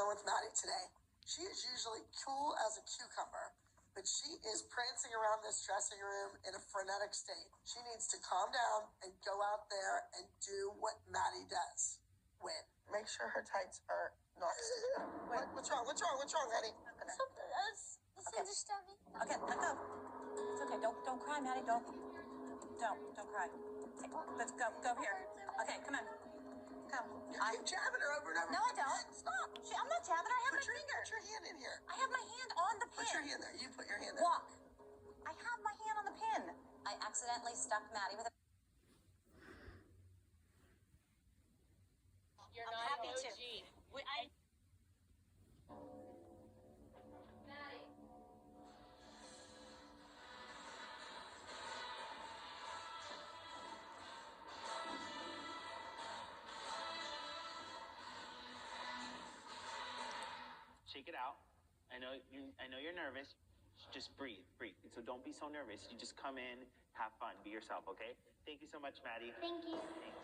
on with Maddie today. She is usually cool as a cucumber, but she is prancing around this dressing room in a frenetic state. She needs to calm down and go out there and do what Maddie does. Win. Make sure her tights are not. What's wrong? What's wrong? What's wrong, Maddie? Something else. Okay. Okay, let go. It's okay. Don't cry, Maddie. Don't cry. Let's go. Go here. Okay, come on. Come. You keep jabbing her over and over. No, I don't. Stop. I'm not jabbing her. I have my finger. Put your hand in here. I have my hand on the pin. Put your hand there. You put your hand there. Walk. I have my hand on the pin. I accidentally stuck Maddie with a... You're I'm not happy an to. OG. Maddie. Shake it out. I know you're nervous. Just breathe. So don't be so nervous. You just come in, have fun, be yourself, okay? Thank you so much, Maddie. Thank you. Thanks.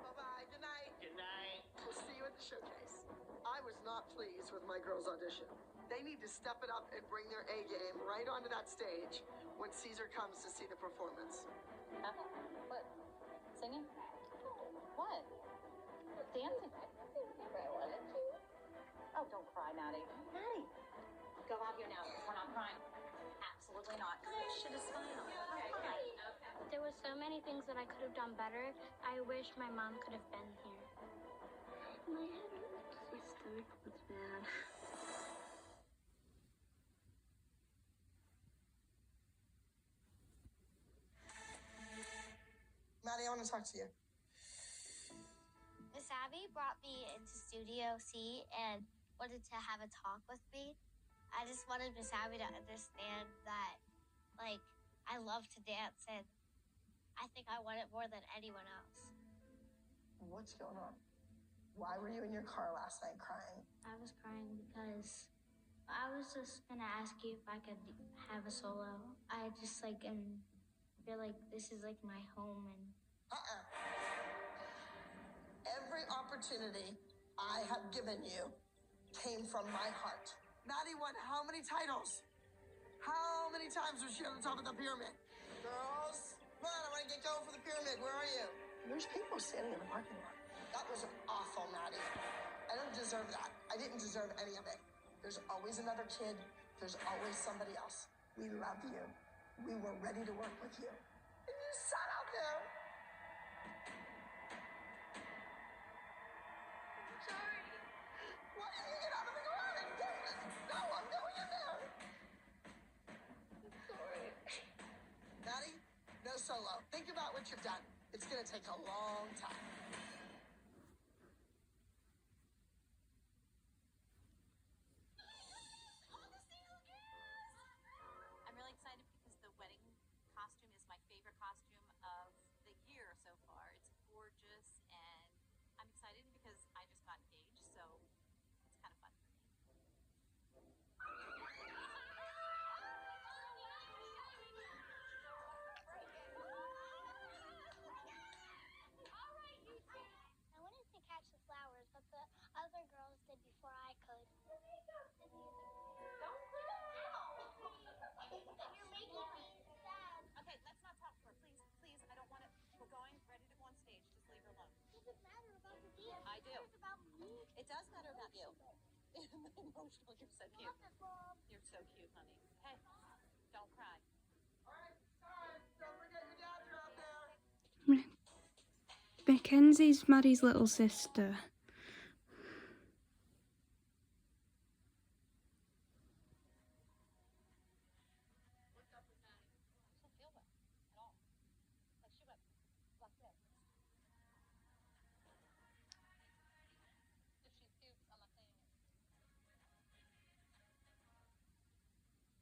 Bye-bye. Good night. Good night. We'll see you at the showcase. I was not pleased with my girls' audition. They need to step it up and bring their A game right onto that stage when Caesar comes to see the performance. What? Singing? What? Dancing? I wanted to. Oh, don't cry, Maddie. Maddie! Go out here now. We're not crying. Absolutely not. Should have smiled. Okay. There were so many things that I could have done better. I wish my mom could have been here. My head hurts. My stomach was bad. Maddie, I want to talk to you. Miss Abby brought me into Studio C and wanted to have a talk with me. I just wanted Miss Abby to understand that, like, I love to dance and I think I want it more than anyone else. What's going on? Why were you in your car last night crying? I was crying because I was just gonna ask you if I could have a solo. I just like and feel like this is like my home and Every opportunity I have given you came from my heart. Maddie won how many titles? How many times was she on the top of the pyramid? Girls, come on, I want to get going for the pyramid. Where are you? There's people standing in the parking lot. That was awful, Maddie. I don't deserve that. I didn't deserve any of it. There's always another kid. There's always somebody else. We love you. We were ready to work with you. And you sat out there. I'm sorry. Why didn't you get out of the garage? No, I'm going in there. I'm sorry. Maddie, no solo. Think about what you've done. It's going to take a long time. I'm really excited because the wedding costume is my favorite costume of the year so far. It's gorgeous, and I'm excited because I just got engaged, so it's kind of fun for me. I wanted to catch the flowers, but the other girls did before I could. Don't put it out! You're making me sad. Okay, let's not talk more. Please, I don't want to. We're going, ready to go on stage. Just leave her alone. It doesn't matter about the dance. I do. It's about me. It does matter about you. Emotional, you're so cute. You're so cute, honey. Hey, don't cry. All right, time. Don't forget your dads are out there. Mackenzie's Maddie's little sister. What's up with Maddie? I just don't feel well at all. Like she went like this. If she pukes, I'm not saying it.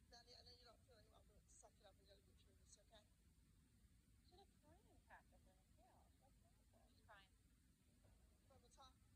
Maddie, I know you don't feel like well, but suck it up. We gotta get through this, okay? She had a crying practice in the tail. That's awful. She's crying. Come on, we'll talk.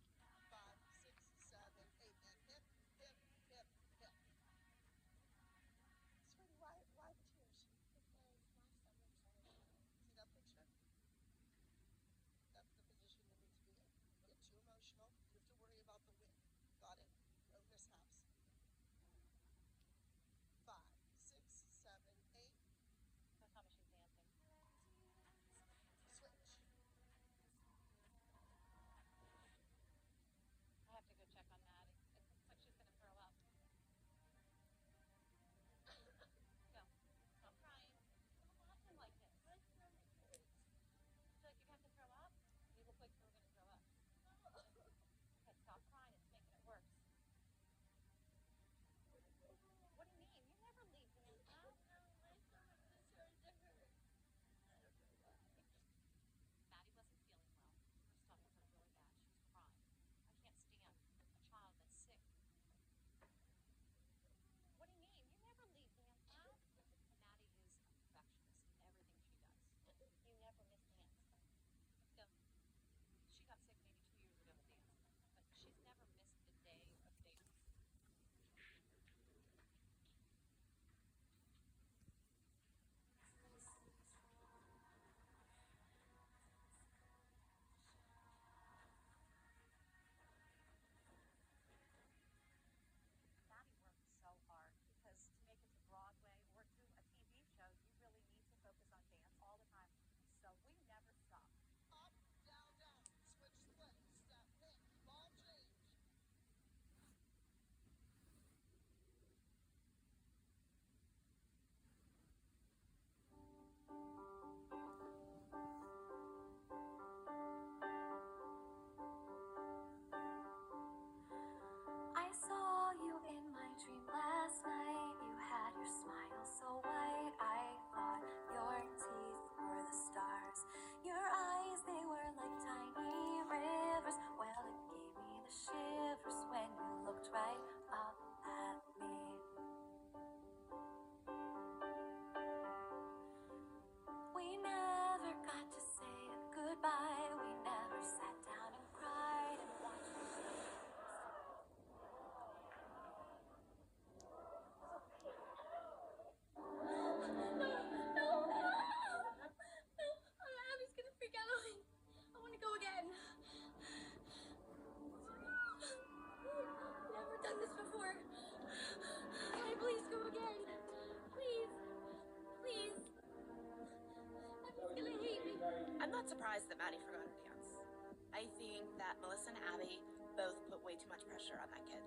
surprised that Maddie forgot her dance. I think that Melissa and Abby both put way too much pressure on that kid.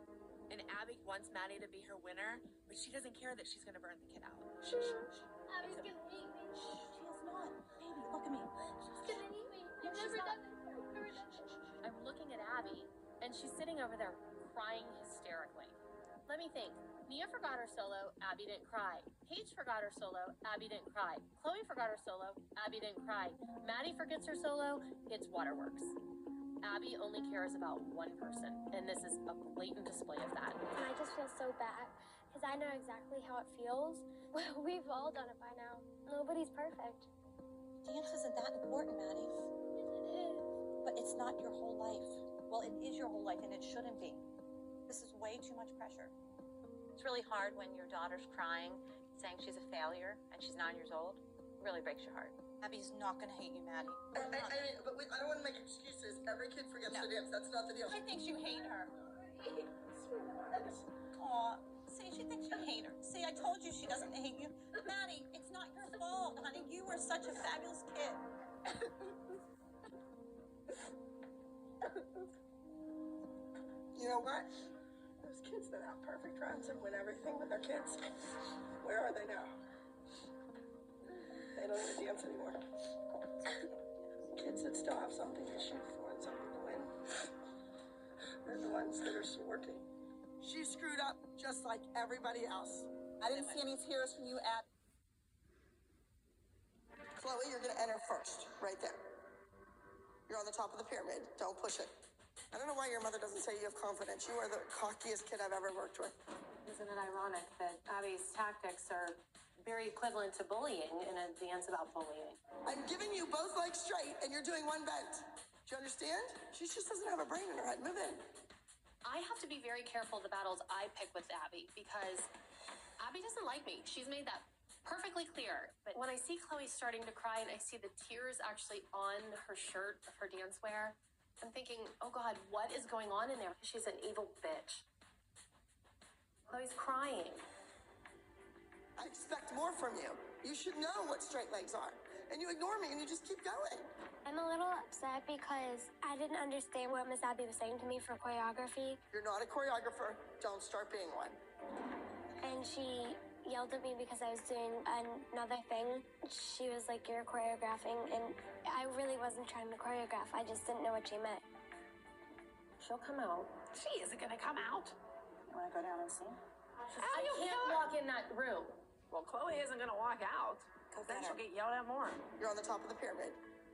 And Abby wants Maddie to be her winner, but she doesn't care that she's going to burn the kid out. Abby's gonna eat me. She is not. Baby, look at me. She's gonna eat me. I've never done this. I've never done this. I'm looking at Abby, and she's sitting over there crying hysterically. Let me think. Mia forgot her solo, Abby didn't cry. Paige forgot her solo, Abby didn't cry. Chloe forgot her solo, Abby didn't cry. Maddie forgets her solo, it's waterworks. Abby only cares about one person, and this is a blatant display of that. And I just feel so bad because I know exactly how it feels. We've all done it by now. Nobody's perfect. Dance isn't that important, Maddie. Yes, it is. But it's not your whole life. Well, it is your whole life, and it shouldn't be. This is way too much pressure. It's really hard when your daughter's crying, saying she's a failure, and she's 9 years old. It really breaks your heart. Abby's not going to hate you, Maddie. I mean, but I don't want to make excuses. Every kid forgets to dance. That's not the deal. She thinks you hate her. Aw, see, she thinks you hate her. See, I told you she doesn't hate you. Maddie, it's not your fault, honey. You were such a fabulous kid. You know what? Those kids that have perfect runs and win everything with their kids, where are they now? They don't even dance anymore. Kids that still have something to shoot for and something to win, they're the ones that are still working. She screwed up just like everybody else. I didn't see any tears from you, Abby. Chloe, you're gonna enter first, right there. You're on the top of the pyramid. Don't push it. I don't know why your mother doesn't say you have confidence. You are the cockiest kid I've ever worked with. Isn't it ironic that Abby's tactics are very equivalent to bullying in a dance about bullying? I'm giving you both legs straight and you're doing one bent. Do you understand? She just doesn't have a brain in her head. Move in. I have to be very careful the battles I pick with Abby because Abby doesn't like me. She's made that perfectly clear. But when I see Chloe starting to cry and I see the tears actually on her shirt of her dance wear, I'm thinking, oh God, what is going on in there? She's an evil bitch. Chloe's crying. I expect more from you. You should know what straight legs are. And you ignore me and you just keep going. I'm a little upset because I didn't understand what Miss Abby was saying to me for choreography. You're not a choreographer. Don't start being one. And she yelled at me because I was doing another thing. She was like, you're choreographing, and I really wasn't trying to choreograph. I just didn't know what she meant. She'll come out. She isn't gonna come out. You want to go down and see? I can't walk in that room. Well, Chloe isn't going to walk out, because then she'll get yelled at more. You're on the top of the pyramid.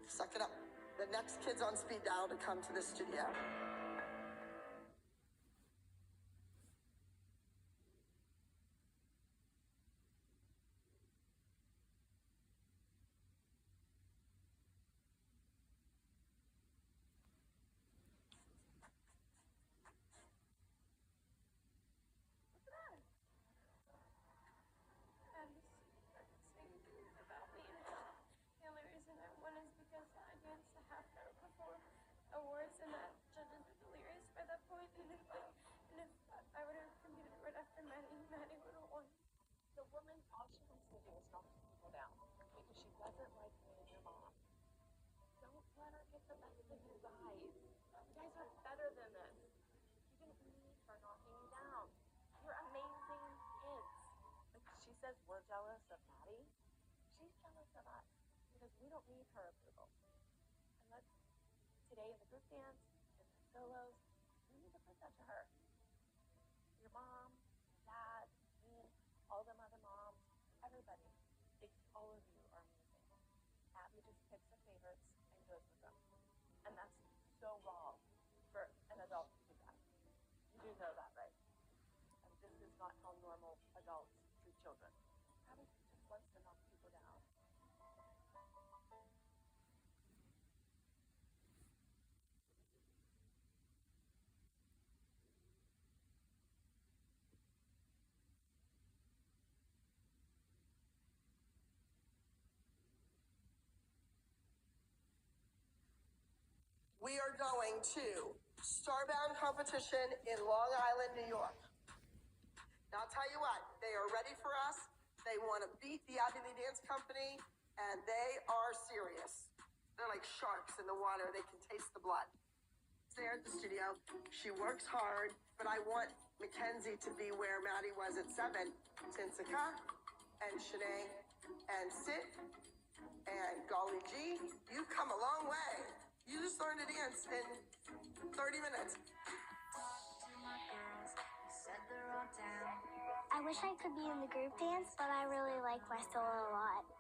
Suck it up. The next kid's on speed dial to come to the studio. Awards and that judges were delirious by that point, and if I would have competed right after Maddie would have won. The woman, all she wants to do is knock people down because she doesn't like me and your mom. Don't let her get the best of you guys. You guys are better than this. You didn't need her knocking you down. You're amazing kids. Like she says we're jealous of Maddie. She's jealous of us because we don't need her approval. And let's today in the group dance, in the solos, we need to put that to her. Your mom, dad, me, all them other moms, everybody thinks all of you are amazing. Abby just picks her favorites and goes with them. And that's so wrong for an adult to do that. You do know that, right? And this is not how normal adults treat children. Abby just wants to knock people down. We are going to Starbound competition in Long Island, New York. Now, I'll tell you what, they are ready for us. They want to beat the Abby Lee Dance Company, and they are serious. They're like sharks in the water. They can taste the blood. There at the studio, she works hard, but I want Mackenzie to be where Maddie was at 7. Tinsika and Shanae and Sid and Golly G, you've come a long way. You just learned to dance in 30 minutes. I wish I could be in the group dance, but I really like my solo a lot.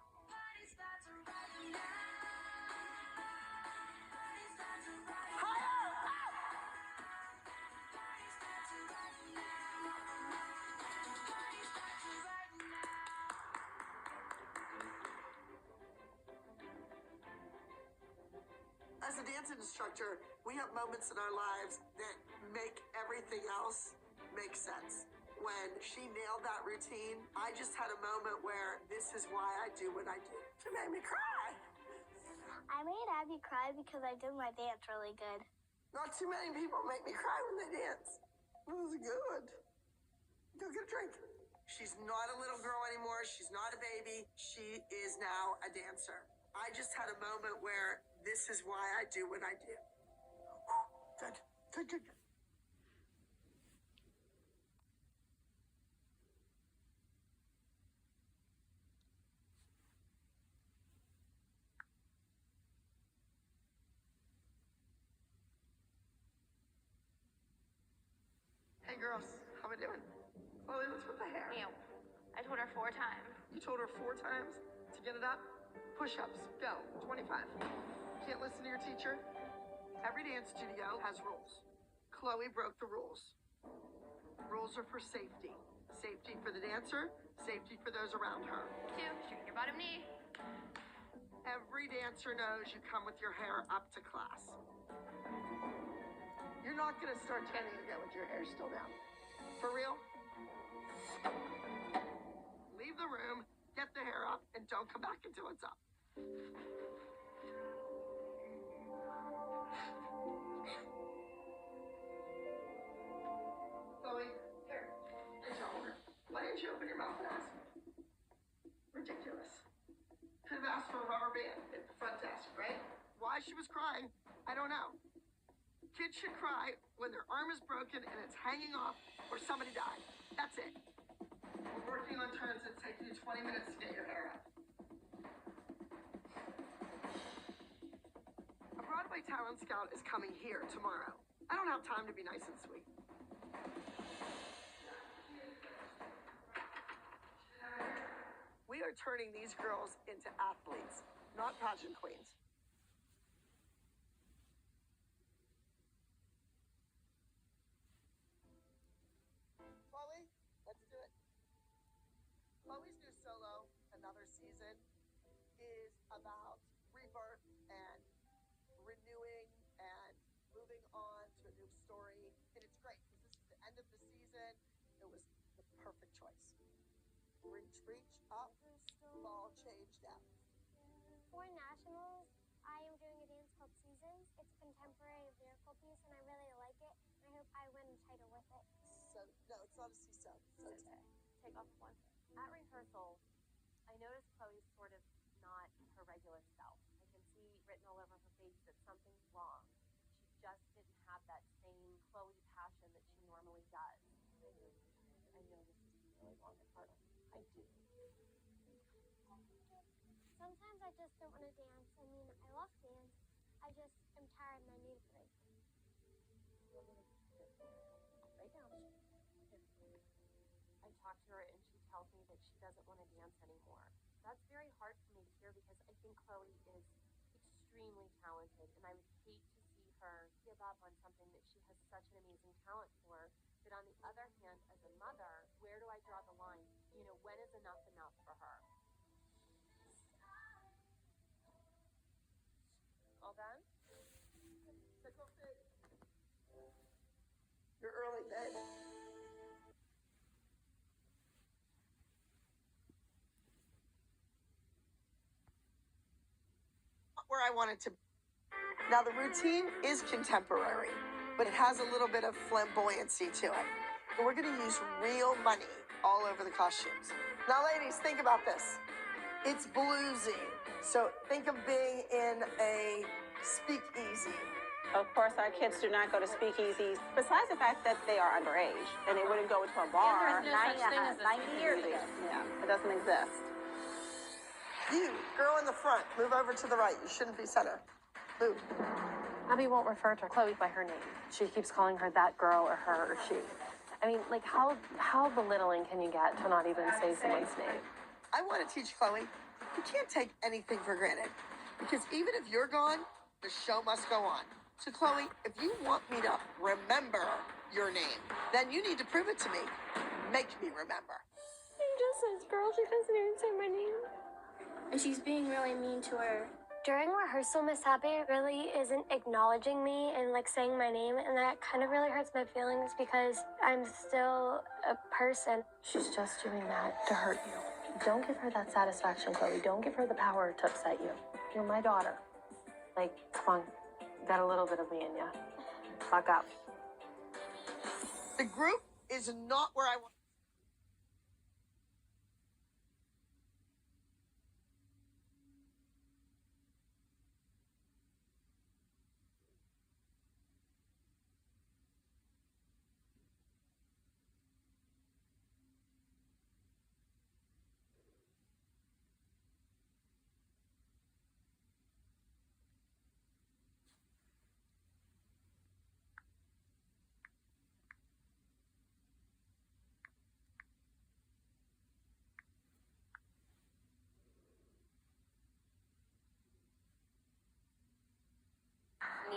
As a dance instructor, we have moments in our lives that make everything else make sense. When she nailed that routine, I just had a moment where this is why I do what I do. She made me cry. I made Abby cry because I did my dance really good. Not too many people make me cry when they dance. It was good. Go get a drink. She's not a little girl anymore. She's not a baby. She is now a dancer. I just had a moment where this is why I do what I do. Good, good, good, good. Hey girls, how we doing? Chloe, what's with the hair? Ew. I told her 4 times. You told her 4 times to get it up? Push-ups, go, 25. Can't listen to your teacher? Every dance studio has rules. Chloe broke the rules. Rules are for safety. Safety for the dancer, safety for those around her. 2, straighten your bottom knee. Every dancer knows you come with your hair up to class. You're not gonna start tanning again with your hair still down. For real? Leave the room, get the hair up, and don't come back until it's up. Chloe, here. Here's your owner. Why didn't you open your mouth and ask me? Ridiculous. Could have asked for a rubber band at the front desk, right? Why she was crying, I don't know. Kids should cry when their arm is broken and it's hanging off or somebody died. That's it. We're working on turns that's taking you 20 minutes to get your hair up. A Broadway talent scout is coming here tomorrow. I don't have time to be nice and sweet. We are turning these girls into athletes, not pageant queens. Chloe, let's do it. Chloe's new solo, Another Season, is about rebirth and renewing and moving on to a new story. And it's great because this is the end of the season. It was the perfect choice. Reach up, ball change down. For nationals, I am doing a dance called Seasons. It's a contemporary lyrical piece, and I really like it. And I hope I win a title with it. So, no, it's not a seesaw. Take off one. At rehearsal, I noticed Chloe's sort of not her regular self. I can see written all over her face that something's wrong. She just didn't have that same Chloe passion that she normally does. I know this is really wrong at heart. I do. Sometimes I just don't want to dance. I mean, I love dance. I just am tired and I need a break. Right now. I talked to her and she tells me that she doesn't want to dance anymore. That's very hard for me to hear because I think Chloe is extremely talented and I would hate to see her give up on something that she has such an amazing talent for. But on the other hand, as a mother, where do I draw the line? You know, when is enough for her? All done? You're early, babe. Where I wanted to. Now the routine is contemporary, but it has a little bit of flamboyancy to it. And we're gonna use real money all over the costumes. Now ladies, think about this. It's bluesy, So think of being in a speakeasy. Of course, our kids do not go to speakeasies. Besides the fact that they are underage and they wouldn't go into a bar. There's no such thing as a 90 years ago. Yeah, it doesn't exist. You, girl in the front, move over to the right. You shouldn't be center. Move. Abby won't refer to Chloe by her name. She keeps calling her that girl or her or she. I mean, like, how belittling can you get to not even say someone's name? I want to teach Chloe, you can't take anything for granted. Because even if you're gone, the show must go on. So Chloe, if you want me to remember your name, then you need to prove it to me. Make me remember. She just says girl, she doesn't even say my name. And she's being really mean to her. During rehearsal, Miss Abby really isn't acknowledging me and like saying my name, and that kind of really hurts my feelings because I'm still a person. She's just doing that to hurt you. Don't give her that satisfaction, Chloe. Don't give her the power to upset you. You're my daughter. Like, come on. You got a little bit of me in ya. Fuck up. The group is not where I want.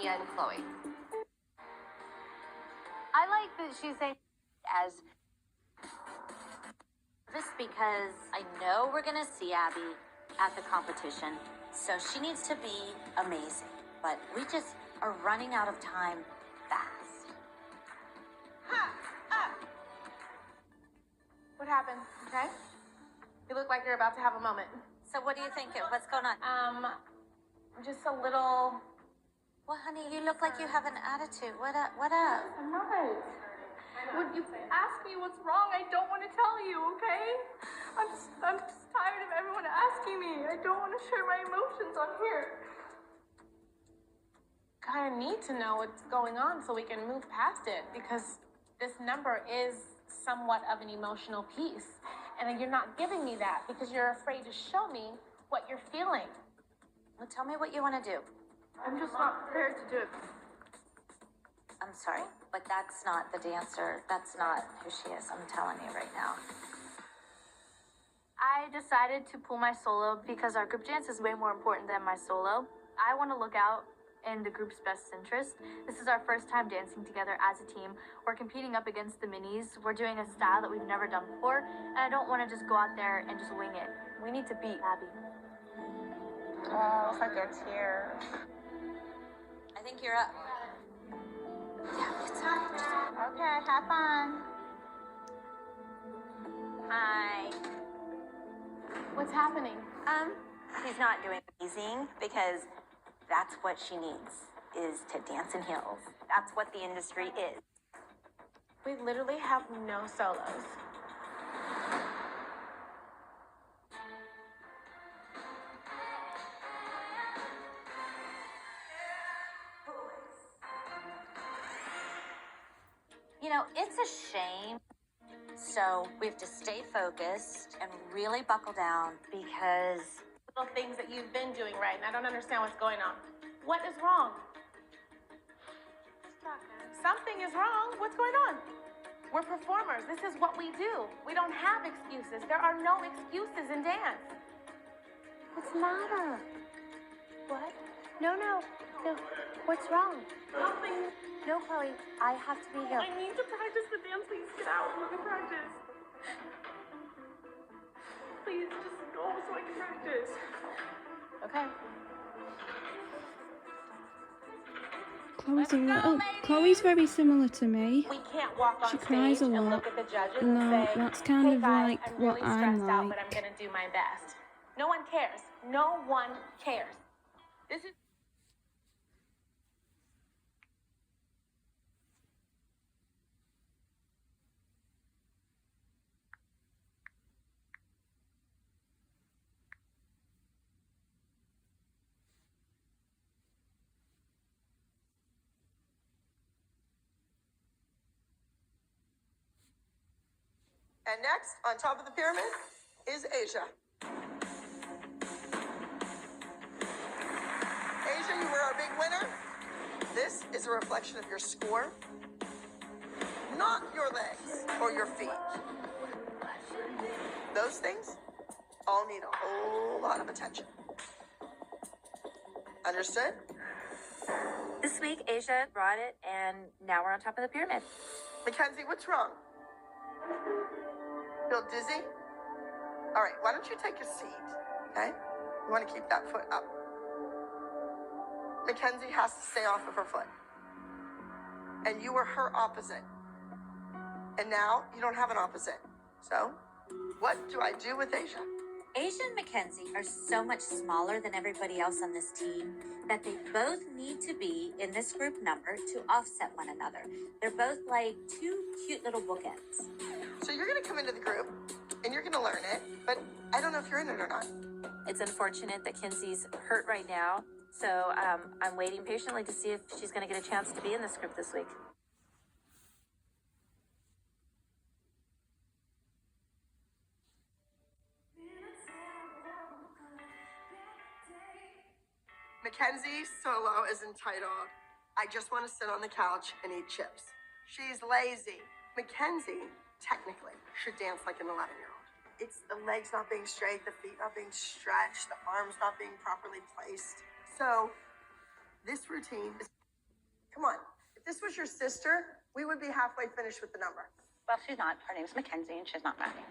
Nia and Chloe. I like that she's saying as just because I know we're gonna see Abby at the competition, so she needs to be amazing. But we just are running out of time fast. What happened? Okay? You look like you're about to have a moment. So what do you think? What's going on? Just a little. Well, honey, you look like you have an attitude. What up? I'm not. When you ask me what's wrong, I don't want to tell you, okay? I'm just tired of everyone asking me. I don't want to share my emotions on here. Kind of need to know what's going on so we can move past it because this number is somewhat of an emotional piece. And you're not giving me that because you're afraid to show me what you're feeling. Well, tell me what you want to do. I'm just not prepared to do it. I'm sorry, but that's not the dancer. That's not who she is. I'm telling you right now. I decided to pull my solo because our group dance is way more important than my solo. I want to look out in the group's best interest. This is our first time dancing together as a team. We're competing up against the minis. We're doing a style that we've never done before, and I don't want to just go out there and just wing it. We need to beat Abby. Oh, looks like they're tears. I think you're up. Yeah, it's fine. Okay, have fun. Hi. What's happening? She's not doing amazing because that's what she needs is to dance in heels. That's what the industry is. We literally have no solos. You know, it's a shame. So we have to stay focused and really buckle down because Little things that you've been doing right, and I don't understand what's going on. What is wrong? Something is wrong. What's going on? We're performers. This is what we do. We don't have excuses. There are no excuses in dance. What's the matter? What? No. What's wrong? Nothing. No, Chloe. I have to be here. I need to practice the dance. Please get out and let me practice. Please just go so I can practice. Okay. Chloe's very similar to me. We can't walk on She stage cries a and lot. look at the judges No, and say, that's kind hey of guys, like I'm what really I'm stressed out, but I'm like. gonna do my best. No one cares. No one cares. This is And next, on top of the pyramid, is Asia. Asia, you were our big winner. This is a reflection of your score, not your legs or your feet. Those things all need a whole lot of attention. Understood? This week, Asia brought it, and now we're on top of the pyramid. Mackenzie, what's wrong? Feel dizzy? All right, why don't you take a seat, okay? You want to keep that foot up. Mackenzie has to stay off of her foot. And you were her opposite. And now you don't have an opposite. So, what do I do with Asia? Asia and Mackenzie are so much smaller than everybody else on this team that they both need to be in this group number to offset one another. They're both like two cute little bookends. So you're going to come into the group and you're going to learn it, but I don't know if you're in it or not. It's unfortunate that Kinsey's hurt right now, so I'm waiting patiently to see if she's going to get a chance to be in this group this week. Mackenzie's solo is entitled, I Just Want to Sit on the Couch and Eat Chips. She's lazy. Mackenzie, technically, should dance like an 11-year-old. It's the legs not being straight, the feet not being stretched, the arms not being properly placed. So, this routine is, come on, if this was your sister, we would be halfway finished with the number. Well, she's not. Her name's Mackenzie, and she's not Maddie.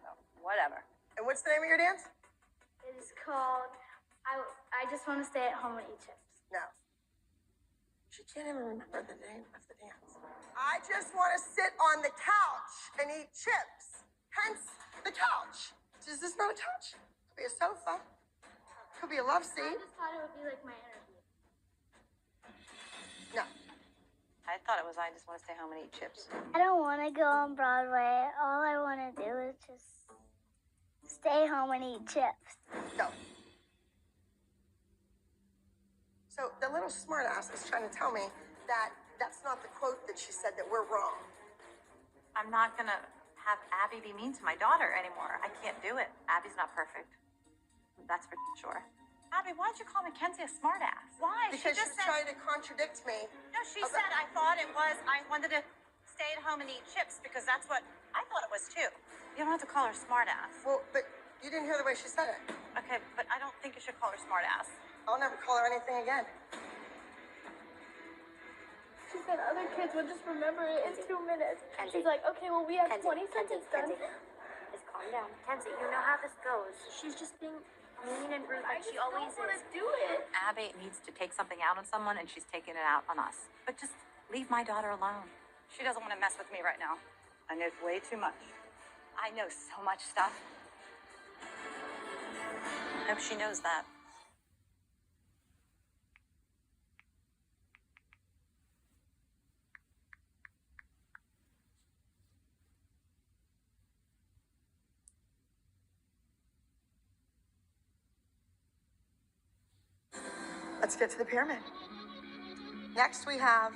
So, whatever. And what's the name of your dance? It is called I Just Want to Stay at Home and Eat Chips. No. She can't even remember the name of the dance. I just want to sit on the couch and eat chips. Hence, the couch. Is this not a couch? Could be a sofa. Could be a love I seat. just thought it would be like my interview. No. I thought it was I Just Want to Stay Home and Eat Chips. I don't want to go on Broadway. All I want to do is just stay home and eat chips. No. So the little smartass is trying to tell me that that's not the quote that she said, that we're wrong. I'm not going to have Abby be mean to my daughter anymore. I can't do it. Abby's not perfect. That's for sure. Abby, why'd you call Mackenzie a smartass? Why? Because she's trying to contradict me. No, she said I thought it was, I wanted to stay at home and eat chips because that's what I thought it was too. You don't have to call her smartass. Well, but you didn't hear the way she said it. Okay, but I don't think you should call her smartass. I'll never call her anything again. She said other kids would just remember it in 2 minutes. Kenzie. She's like, okay, well, we have 20 seconds done. Just calm down. Kenzie, you know how this goes. She's just being mean and rude like she always I don't want to is. do it. Abby needs to take something out on someone, and she's taking it out on us. But just leave my daughter alone. She doesn't want to mess with me right now. I know way too much. I know so much stuff. I hope she knows that. Let's get to the pyramid. Next we have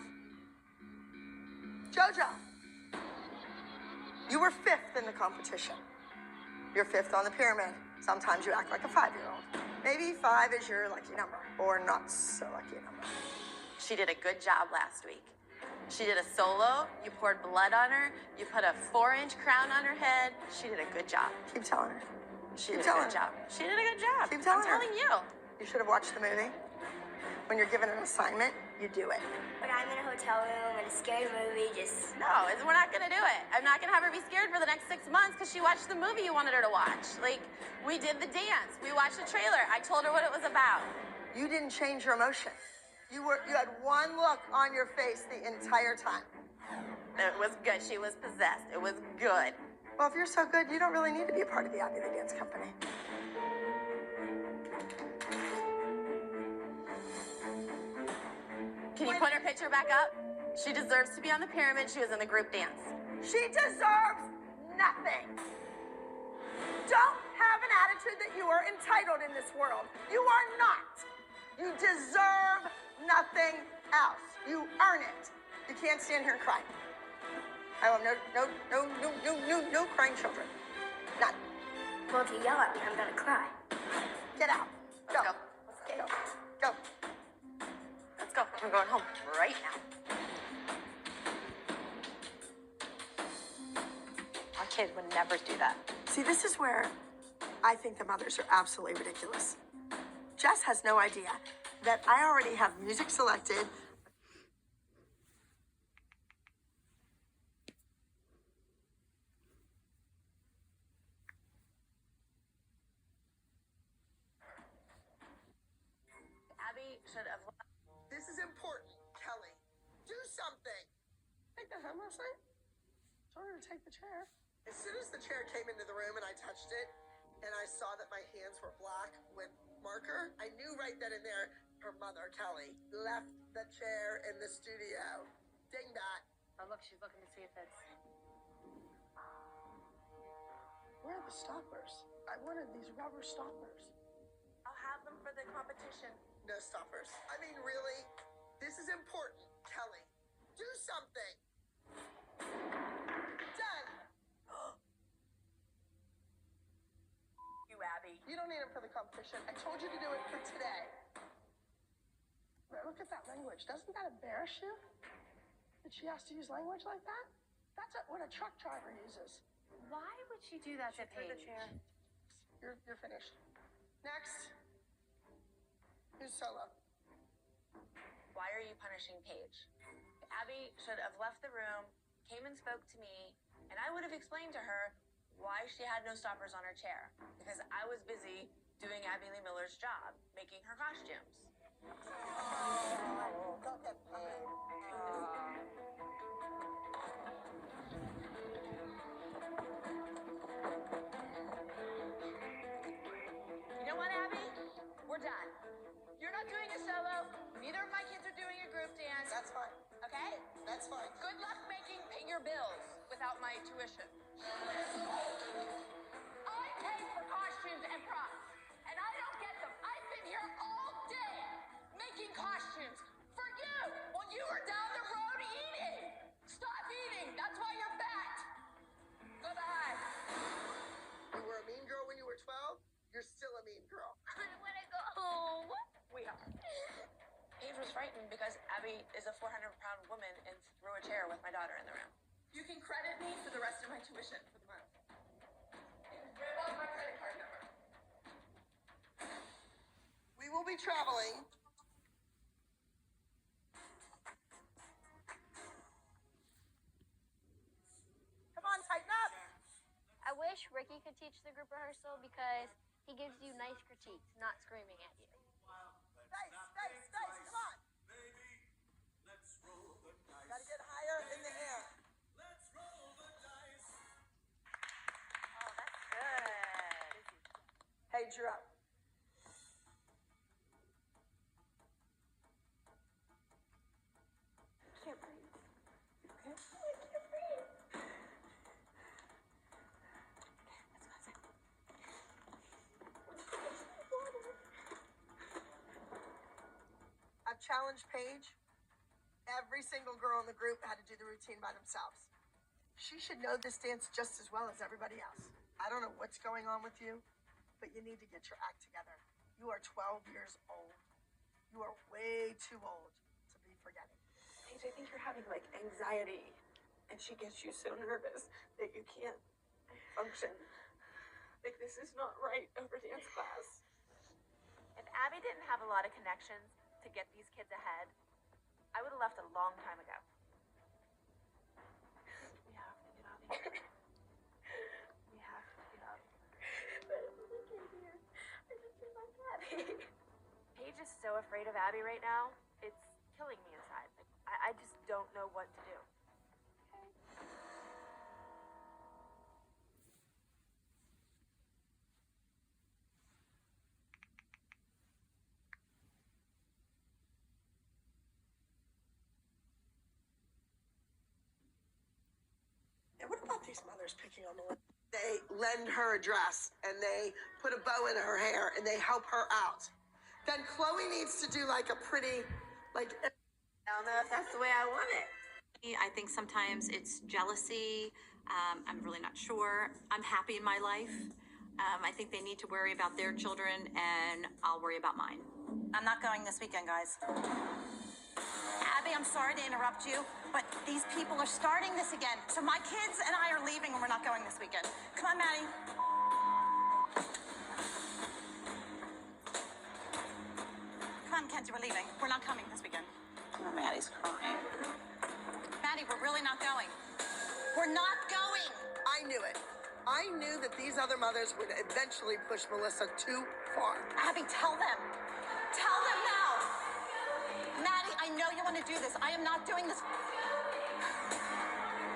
JoJo. You were 5th in the competition. You're 5th on the pyramid. Sometimes you act like a 5-year-old. Maybe 5 is your lucky number, or not so lucky number. She did a good job last week. She did a solo, you poured blood on her, you put a 4-inch crown on her head. She did a good job. Keep telling her. She did a good job. She did a good job. Keep telling her. I'm telling you. You should have watched the movie. When you're given an assignment, you do it. When I'm in a hotel room in a scary movie, just... No, we're not gonna do it. I'm not gonna have her be scared for the next 6 months because she watched the movie you wanted her to watch. Like, we did the dance. We watched the trailer. I told her what it was about. You didn't change your emotion. You had one look on your face the entire time. It was good. She was possessed. It was good. Well, if you're so good, you don't really need to be a part of the Abby the Dance Company. Can you put her picture back up? She deserves to be on the pyramid. She was in the group dance. She deserves nothing. Don't have an attitude that you are entitled in this world. You are not. You deserve nothing else. You earn it. You can't stand here and cry. I want no crying children. None. Well, if you yell at me, I'm gonna cry. Get out. Go. Go. Go. Let's go. I'm going home right now. Our kid would never do that. See, this is where I think the mothers are absolutely ridiculous. Jess has no idea that I already have music selected. Abby should have. This is important, Kelly. Do something. Take the hem last night. Told her to take the chair. As soon as the chair came into the room and I touched it, and I saw that my hands were black with marker, I knew right then and there her mother, Kelly, left the chair in the studio. Dingbat. Oh, look, she's looking to see if it's. Where are the stoppers? I wanted these rubber stoppers. I'll have them for the competition. No stoppers. I mean, really? This is important, Kelly. Do something. Done. You, Abby. You don't need them for the competition. I told you to do it for today. Look at that language. Doesn't that embarrass you? That she has to use language like that? That's what a truck driver uses. Why would she do that to Paige? You're finished. Next. Who's solo? Why are you punishing Paige? Abby should have left the room, came and spoke to me, and I would have explained to her why she had no stoppers on her chair. Because I was busy doing Abby Lee Miller's job, making her costumes. Don't get paid. You know what, Abby? We're done. You're not doing a solo. Neither of my kids are doing a group dance. That's fine. Okay? That's fine. Good luck paying your bills without my tuition. I pay for costumes and props, and I don't get them. I've been here all day making costumes for you while you were down the road eating. Stop eating. That's why you're fat. Goodbye. You were a mean girl when you were 12. You're still a mean girl. I want to go home. We are. Paige was frightened because Abby is a 400-pound woman and threw a chair with my daughter in the room. You can credit me for the rest of my tuition for the month. Write off my credit card number. We will be traveling. Come on, tighten up. I wish Ricky could teach the group rehearsal because he gives you nice critiques, not screaming at you. Space, come on. Gotta get higher in the air. Oh, that's good. Hey, Drew up. I can't breathe. Okay? I can't breathe. I've challenged Paige. Every single girl in the group had to do the routine by themselves. She should know this dance just as well as everybody else. I don't know what's going on with you, but you need to get your act together. You are 12 years old. You are way too old to be forgetting. Paige, I think you're having like anxiety, and she gets you so nervous that you can't function. Like, this is not right over dance class. If Abby didn't have a lot of connections to get these kids ahead, I would have left a long time ago. We have to get out of here. We have to get out of here. But I can't hear. I just feel like Abby. Paige is so afraid of Abby right now. It's killing me inside. Like, I just don't know what to do. And what about these mothers picking on Melissa? They lend her a dress and they put a bow in her hair and they help her out. Then Chloe needs to do like a pretty, like. I don't know if that's the way I want it. I think sometimes it's jealousy. I'm really not sure. I'm happy in my life. I think they need to worry about their children, and I'll worry about mine. I'm not going this weekend, guys. Abby, I'm sorry to interrupt you, but these people are starting this again. So my kids and I are leaving, and we're not going this weekend. Come on, Maddie. Come on, Kenzie, we're leaving. We're not coming this weekend. Oh, Maddie's crying. Maddie, we're really not going. We're not going. I knew it. I knew that these other mothers would eventually push Melissa too far. Abby, tell them. Tell them now. Maddie, I know you want to do this. I am not doing this.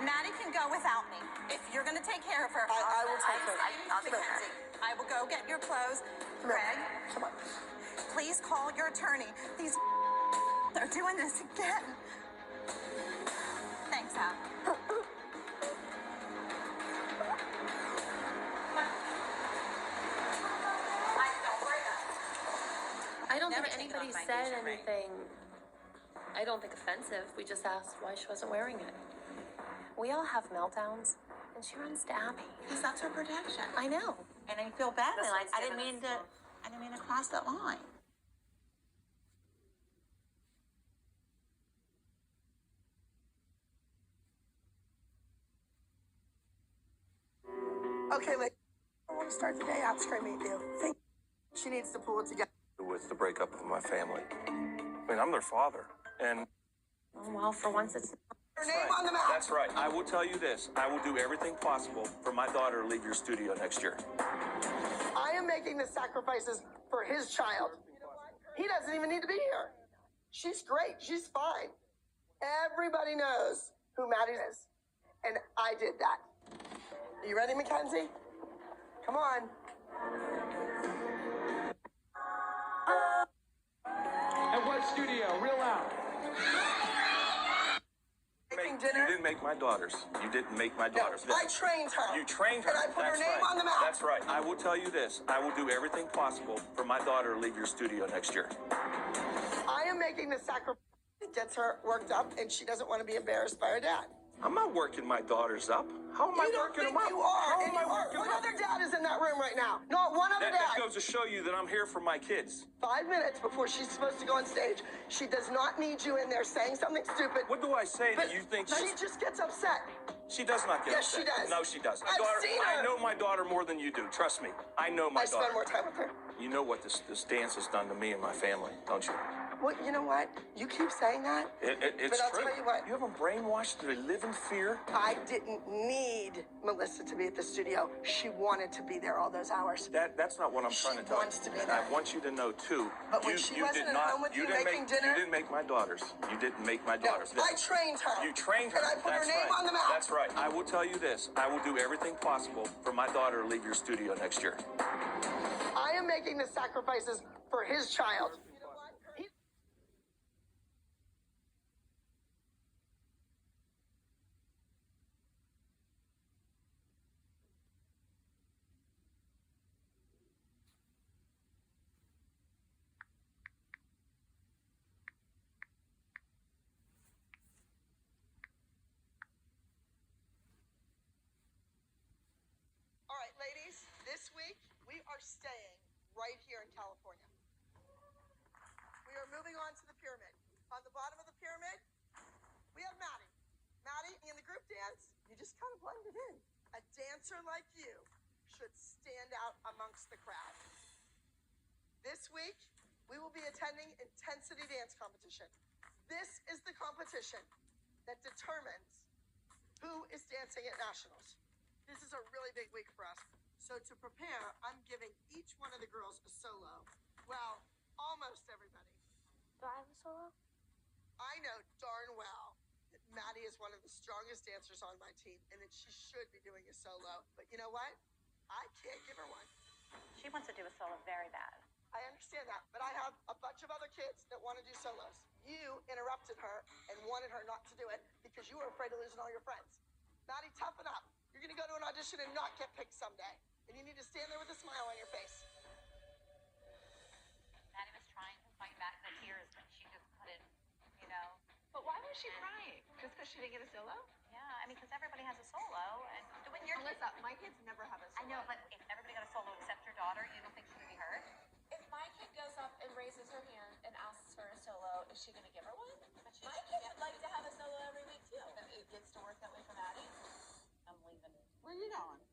Maddie can go without me. If you're going to take care of her, I will take her. I'll be Kenzie. I will go get your clothes. Greg, come on. Please call your attorney. These are doing this again. Thanks, Ab. I don't Never think take it anybody off my said t-shirt, right? anything, I don't think offensive. We just asked why she wasn't wearing it. We all have meltdowns, and she runs to Abby. Because that's her protection. I know. And I feel badly. This Like, one's I didn't giving mean to cross that line. Okay, like, I want to start the day out screaming at you. Think she needs to pull it together. With the breakup of my family. I mean, I'm their father, and Well, for once it's... Her name on the map. that's right. I will tell you this. I will do everything possible for my daughter to leave your studio next year. I am making the sacrifices for his child. He doesn't even need to be here. She's great. She's fine. Everybody knows who Maddie is. And I did that. Are you ready, Mackenzie? Come on. At what studio? Real loud. Making dinner. You didn't make my daughters. You didn't make my daughters. I trained her. You trained her. And I put That's her name right. on the map. That's right. I will tell you this. I will do everything possible for my daughter to leave your studio next year. I am making the sacrifice that gets her worked up, and she doesn't want to be embarrassed by her dad. I'm not working my daughters up. How am I working them up? You are. How And am I you are. working What them up? other dad is in that room right now? Not one other That dad. goes to show you that I'm here for my kids. 5 minutes before she's supposed to go on stage, she does not need you in there saying something stupid. What do I say But that you think she just gets upset. She does not get Yes, upset. she does. No, she doesn't. I've seen her. I know my daughter more than you do. Trust me. I know my I daughter. spend more time with her. You know what this dance has done to me and my family, don't you? Well, you know what? You keep saying that. It's But I'll true. tell you what. You have them brainwashed to live in fear. I didn't need Melissa to be at the studio. She wanted to be there all those hours. That's not what I'm trying to tell wants you. to be And there. I want you to know too. But when you, she you wasn't did at not, home with you didn't making make, dinner? You didn't make my daughters. You didn't make my daughters. I trained her. You trained her. And I put her That's name right. on the map. That's right. I will tell you this. I will do everything possible for my daughter to leave your studio next year. I am making the sacrifices for his child. All right, ladies, this week we are staying right here in California. We are moving on to the pyramid. On the bottom of the pyramid, we have Maddie. Maddie, in the group dance, you just kind of blended in. A dancer like you should stand out amongst the crowd. This week, we will be attending Intensity Dance Competition. This is the competition that determines who is dancing at Nationals. This is a really big week for us. So to prepare, I'm giving each one of the girls a solo. Well, almost everybody. Do I have a solo? I know darn well that Maddie is one of the strongest dancers on my team and that she should be doing a solo. But you know what? I can't give her one. She wants to do a solo very bad. I understand that, but I have a bunch of other kids that want to do solos. You interrupted her and wanted her not to do it because you were afraid of losing all your friends. Maddie, toughen up. You're going to go to an audition and not get picked someday. And you need to stand there with a smile on your face. Maddie was trying to fight back the tears, but she just couldn't, you know. But why was she crying? Just because she didn't get a solo? Yeah, I mean, because everybody has a solo, and when your Alyssa, my kids never have a solo. I know, but if everybody got a solo except your daughter, you don't think she would be hurt? If my kid goes up and raises her hand and asks for a solo, is she going to give her one? My kid would like to have a solo every week too. It gets to work that way for Maddie. I'm leaving. Where are you going?